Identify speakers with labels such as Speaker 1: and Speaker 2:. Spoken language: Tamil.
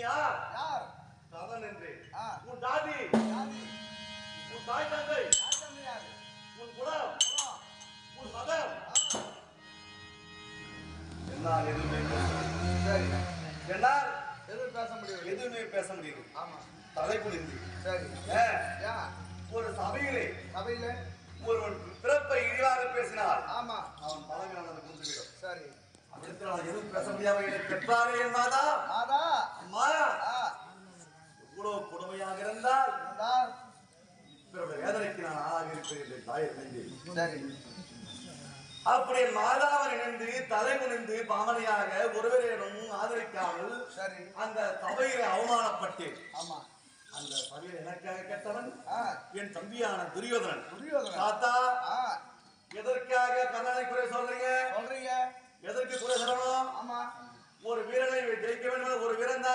Speaker 1: யார்?
Speaker 2: யார்?
Speaker 1: கதன் என்று.
Speaker 2: உன்
Speaker 1: ஜாதி, உன் தாய் தந்தை,
Speaker 2: யாரு?
Speaker 1: உன் குலம், உன் மதம். என்னால் எதுவுமே என்னால்
Speaker 2: எதுவும் பேச முடியும்?
Speaker 1: எதுவுமே பேச முடியுது.
Speaker 2: ஆமா,
Speaker 1: தலைப்பு நின்று.
Speaker 2: சரி.
Speaker 1: ஒரு சபையிலே ஒருவன் பிறப்பை இழிவாக பேசினார்.
Speaker 2: ஆமா,
Speaker 1: அவன் பழமையானது குன்றுவிடும்.
Speaker 2: சரி.
Speaker 1: எதுவும் பேச முடியாம பெற்றாரே என் மாதா.
Speaker 2: மாதா,
Speaker 1: அம்மா, இவ்வளவு கொடுமையாக இருந்தால் இவருடைய வேதனைக்கு நான் ஆளாக இருக்கிறேன் தாயை நினைந்தேன்.
Speaker 2: சரி.
Speaker 1: அப்படி மாதாவை நினைந்து தலை குனிந்து பாவனையாக ஒருவரேனும் ஆதரிக்காமல்
Speaker 2: சரி
Speaker 1: அந்த சபையிலே அவமானப்பட்டேன்.
Speaker 2: ஆமா,
Speaker 1: அந்த சபையில் எனக்காக கேட்டவன் என் தம்பியான துரியோதனன்.
Speaker 2: தாத்தா,
Speaker 1: எதற்காக கர்ணனை குறை சொல்றீங்க? எதற்கு குறை சொல்லணும்?
Speaker 2: ஆமா,
Speaker 1: ஒரு வீரனை ஜெயிக்க வேண்டும். ஒரு வீரன்